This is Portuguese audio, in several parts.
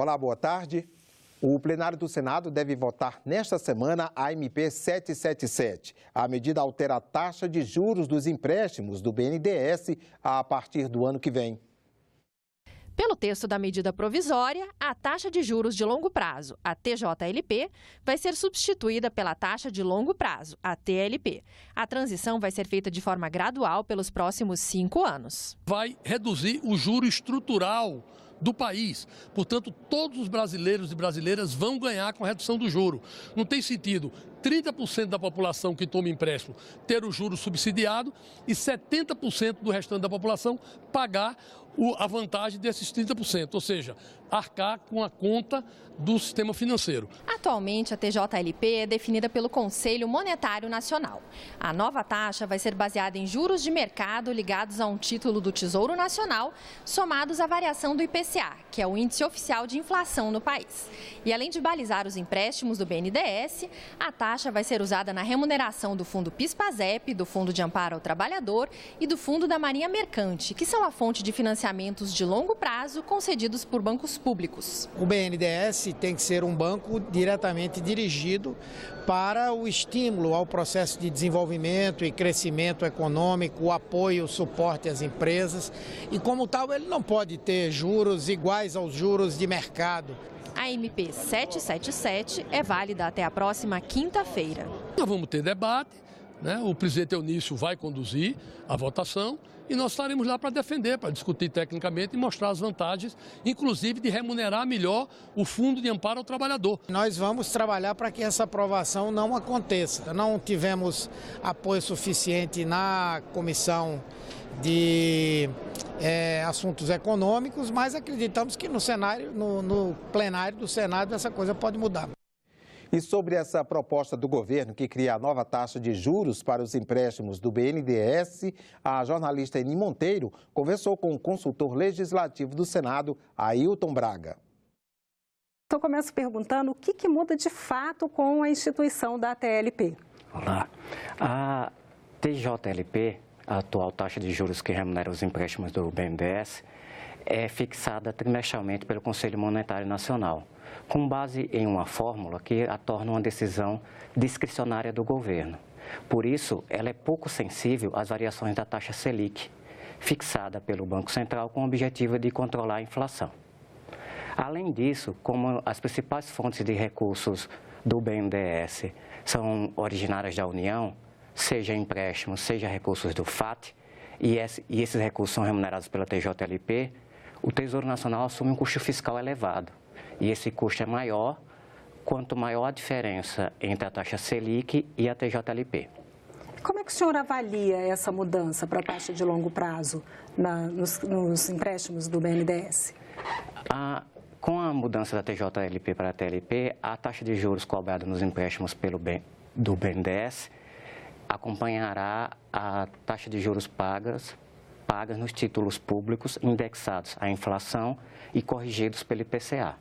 Olá, boa tarde. O plenário do Senado deve votar nesta semana a MP 777. A medida altera a taxa de juros dos empréstimos do BNDES a partir do ano que vem. Pelo texto da medida provisória, a taxa de juros de longo prazo, a TJLP, vai ser substituída pela taxa de longo prazo, a TLP. A transição vai ser feita de forma gradual pelos próximos 5 anos. Vai reduzir o juro estrutural do país. Portanto, todos os brasileiros e brasileiras vão ganhar com a redução do juro. Não tem sentido 30% da população que toma empréstimo ter o juro subsidiado e 70% do restante da população pagar a vantagem desses 30%, ou seja, arcar com a conta do sistema financeiro. Atualmente, a TJLP é definida pelo Conselho Monetário Nacional. A nova taxa vai ser baseada em juros de mercado ligados a um título do Tesouro Nacional, somados à variação do IPCA, que é o índice oficial de inflação no país. E além de balizar os empréstimos do BNDES, a taxa vai ser usada na remuneração do Fundo PIS/PASEP, do Fundo de Amparo ao Trabalhador e do Fundo da Marinha Mercante, que são a fonte de financiamentos de longo prazo concedidos por bancos públicos. O BNDES tem que ser um banco diretamente dirigido para o estímulo ao processo de desenvolvimento e crescimento econômico, o apoio, o suporte às empresas e, como tal, ele não pode ter juros iguais aos juros de mercado. A MP 777 é válida até a próxima quinta-feira. Nós vamos ter debate, né? O presidente Eunício vai conduzir a votação e nós estaremos lá para defender, para discutir tecnicamente e mostrar as vantagens, inclusive de remunerar melhor o Fundo de Amparo ao Trabalhador. Nós vamos trabalhar para que essa aprovação não aconteça. Não tivemos apoio suficiente na Comissão de Assuntos Econômicos, mas acreditamos que no plenário do Senado essa coisa pode mudar. E sobre essa proposta do governo que cria a nova taxa de juros para os empréstimos do BNDES, a jornalista Eni Monteiro conversou com o consultor legislativo do Senado, Ailton Braga. Então, eu começo perguntando o que muda de fato com a instituição da TLP. Olá. A TJLP, a atual taxa de juros que remunera os empréstimos do BNDES, é fixada trimestralmente pelo Conselho Monetário Nacional, com base em uma fórmula que a torna uma decisão discricionária do governo. Por isso, ela é pouco sensível às variações da taxa Selic, fixada pelo Banco Central com o objetivo de controlar a inflação. Além disso, como as principais fontes de recursos do BNDES são originárias da União, seja empréstimos, seja recursos do FAT, e esses recursos são remunerados pela TJLP, o Tesouro Nacional assume um custo fiscal elevado. E esse custo é maior quanto maior a diferença entre a taxa Selic e a TJLP. Como é que o senhor avalia essa mudança para a taxa de longo prazo nos empréstimos do BNDES? Com a mudança da TJLP para a TLP, a taxa de juros cobrada nos empréstimos do BNDES acompanhará a taxa de juros pagas nos títulos públicos indexados à inflação e corrigidos pelo IPCA.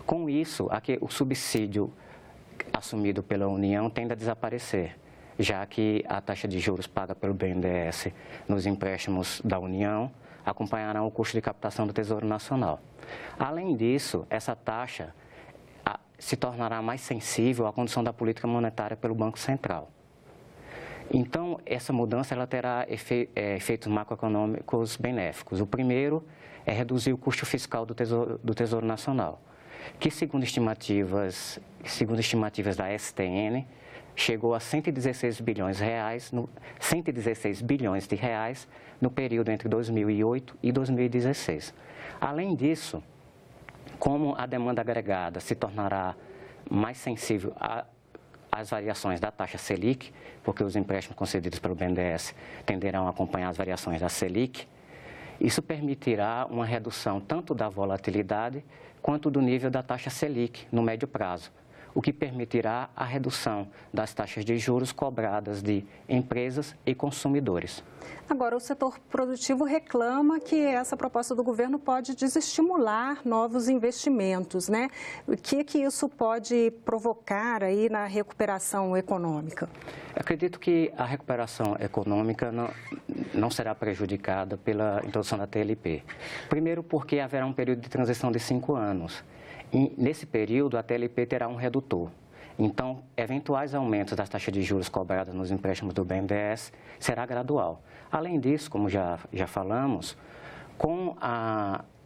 Com isso, o subsídio assumido pela União tende a desaparecer, já que a taxa de juros paga pelo BNDES nos empréstimos da União acompanhará o custo de captação do Tesouro Nacional. Além disso, essa taxa se tornará mais sensível à condução da política monetária pelo Banco Central. Então, essa mudança ela terá efeitos macroeconômicos benéficos. O primeiro é reduzir o custo fiscal do Tesouro Nacional, que, segundo estimativas da STN, chegou a 116 bilhões de reais no período entre 2008 e 2016. Além disso, como a demanda agregada se tornará mais sensível às variações da taxa Selic, porque os empréstimos concedidos pelo BNDES tenderão a acompanhar as variações da Selic, isso permitirá uma redução tanto da volatilidade quanto do nível da taxa Selic no médio prazo, o que permitirá a redução das taxas de juros cobradas de empresas e consumidores. Agora, o setor produtivo reclama que essa proposta do governo pode desestimular novos investimentos, né? O que isso pode provocar aí na recuperação econômica? Eu acredito que a recuperação econômica não será prejudicada pela introdução da TLP. Primeiro porque haverá um período de transição de 5 anos. E nesse período, a TLP terá um redutor. Então, eventuais aumentos das taxas de juros cobradas nos empréstimos do BNDES será gradual. Além disso, como já falamos, com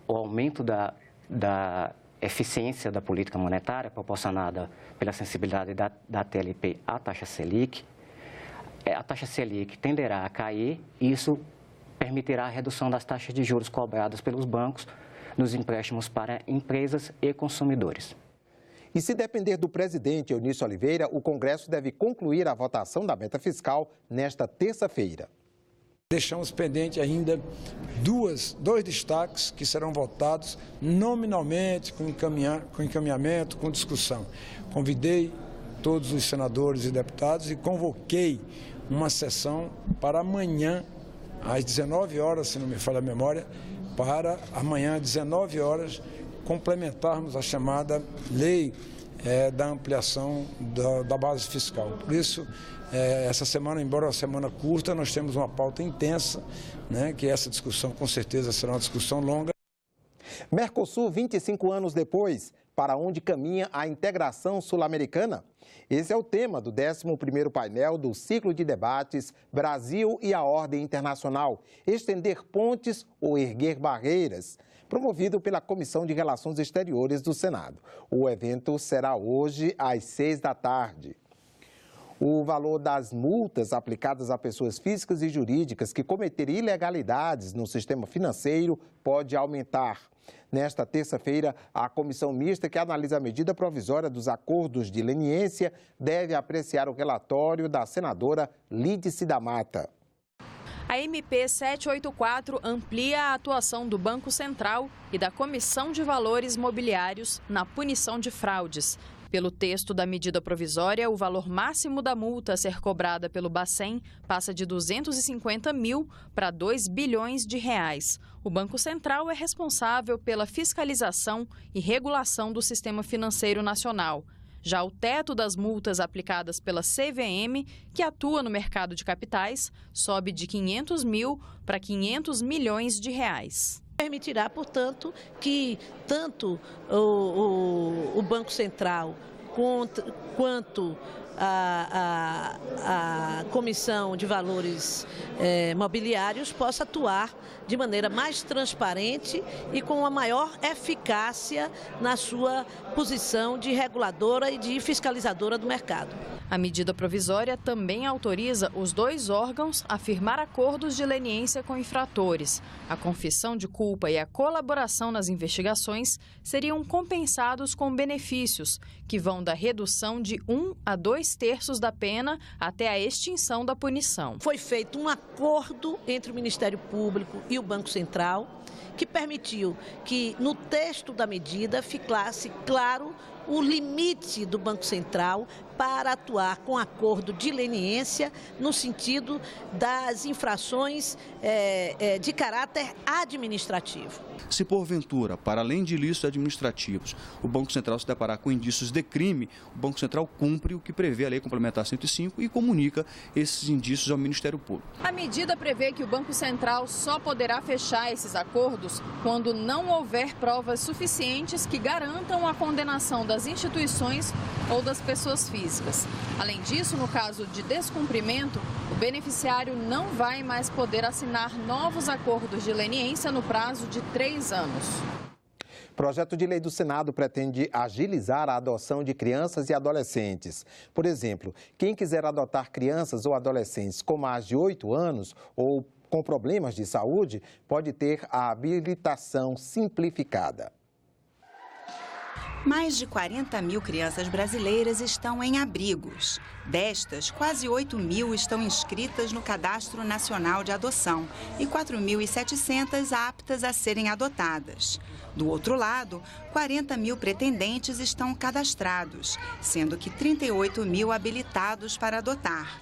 o aumento da eficiência da política monetária proporcionada pela sensibilidade da TLP à taxa Selic, a taxa Selic tenderá a cair e isso permitirá a redução das taxas de juros cobradas pelos bancos nos empréstimos para empresas e consumidores. E se depender do presidente Eunício Oliveira, o Congresso deve concluir a votação da meta fiscal nesta terça-feira. Deixamos pendente ainda dois destaques que serão votados nominalmente, com encaminhamento, com discussão. Convidei todos os senadores e deputados e convoquei uma sessão para amanhã, às 19 horas, se não me falha a memória, para amanhã, às 19 horas, complementarmos a chamada lei da ampliação da base fiscal. Por isso, essa semana, embora uma semana curta, nós temos uma pauta intensa, né, que essa discussão com certeza será uma discussão longa. Mercosul, 25 anos depois, para onde caminha a integração sul-americana? Esse é o tema do 11º painel do ciclo de debates Brasil e a Ordem Internacional, estender pontes ou erguer barreiras, promovido pela Comissão de Relações Exteriores do Senado. O evento será hoje às 6 da tarde. O valor das multas aplicadas a pessoas físicas e jurídicas que cometerem ilegalidades no sistema financeiro pode aumentar. Nesta terça-feira, a comissão mista que analisa a medida provisória dos acordos de leniência deve apreciar o relatório da senadora Lídice da Mata. A MP 784 amplia a atuação do Banco Central e da Comissão de Valores Mobiliários na punição de fraudes. Pelo texto da medida provisória, o valor máximo da multa a ser cobrada pelo Bacen passa de 250 mil para 2 bilhões de reais. O Banco Central é responsável pela fiscalização e regulação do sistema financeiro nacional. Já o teto das multas aplicadas pela CVM, que atua no mercado de capitais, sobe de 500 mil para 500 milhões de reais. Permitirá, portanto, que tanto o Banco Central quanto a Comissão de Valores Mobiliários possa atuar de maneira mais transparente e com uma maior eficácia na sua posição de reguladora e de fiscalizadora do mercado. A medida provisória também autoriza os dois órgãos a firmar acordos de leniência com infratores. A confissão de culpa e a colaboração nas investigações seriam compensados com benefícios, que vão da redução de 1 a 2/3 da pena até a extinção da punição. Foi feito um acordo entre o Ministério Público e o Banco Central, que permitiu que no texto da medida ficasse claro o limite do Banco Central para atuar com acordo de leniência no sentido das infrações de caráter administrativo. Se porventura, para além de ilícitos administrativos, o Banco Central se deparar com indícios de crime, o Banco Central cumpre o que prevê a Lei Complementar 105 e comunica esses indícios ao Ministério Público. A medida prevê que o Banco Central só poderá fechar esses acordos quando não houver provas suficientes que garantam a condenação das instituições ou das pessoas físicas. Além disso, no caso de descumprimento, o beneficiário não vai mais poder assinar novos acordos de leniência no prazo de 3 anos. O projeto de lei do Senado pretende agilizar a adoção de crianças e adolescentes. Por exemplo, quem quiser adotar crianças ou adolescentes com mais de 8 anos ou com problemas de saúde pode ter a habilitação simplificada. Mais de 40 mil crianças brasileiras estão em abrigos. Destas, quase 8 mil estão inscritas no Cadastro Nacional de Adoção e 4.700 aptas a serem adotadas. Do outro lado, 40 mil pretendentes estão cadastrados, sendo que 38 mil habilitados para adotar.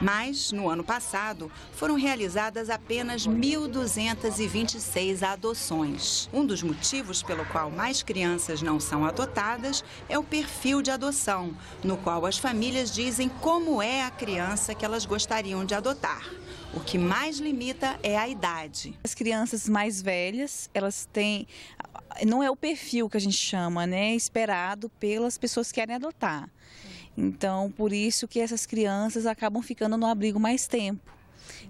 Mas, no ano passado, foram realizadas apenas 1.226 adoções. Um dos motivos pelo qual mais crianças não são adotadas é o perfil de adoção, no qual as famílias dizem como é a criança que elas gostariam de adotar. O que mais limita é a idade. As crianças mais velhas, elas têm... Não é o perfil que a gente chama, né? Esperado pelas pessoas que querem adotar. Então, por isso que essas crianças acabam ficando no abrigo mais tempo.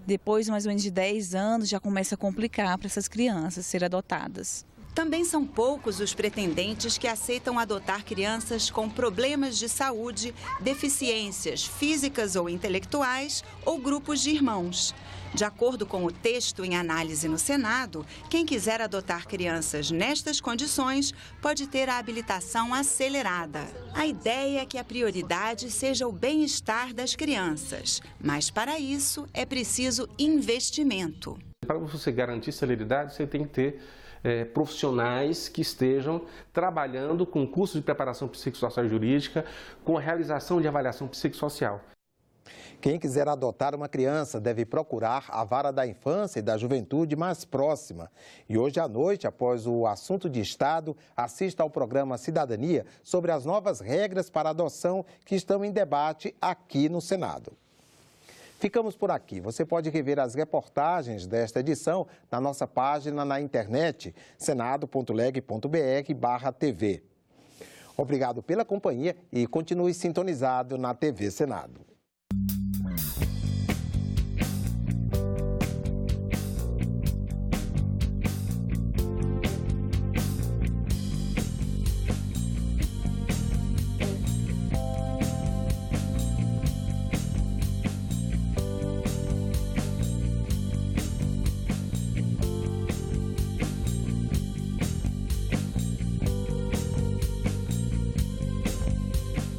Depois, mais ou menos de 10 anos, já começa a complicar para essas crianças serem adotadas. Também são poucos os pretendentes que aceitam adotar crianças com problemas de saúde, deficiências físicas ou intelectuais ou grupos de irmãos. De acordo com o texto em análise no Senado, quem quiser adotar crianças nestas condições pode ter a habilitação acelerada. A ideia é que a prioridade seja o bem-estar das crianças, mas para isso é preciso investimento. Para você garantir celeridade, você tem que ter profissionais que estejam trabalhando com cursos de preparação psicossocial e jurídica, com a realização de avaliação psicossocial. Quem quiser adotar uma criança deve procurar a Vara da Infância e da Juventude mais próxima. E hoje à noite, após o assunto de Estado, assista ao programa Cidadania sobre as novas regras para adoção que estão em debate aqui no Senado. Ficamos por aqui. Você pode rever as reportagens desta edição na nossa página na internet, senado.leg.br/TV. Obrigado pela companhia e continue sintonizado na TV Senado.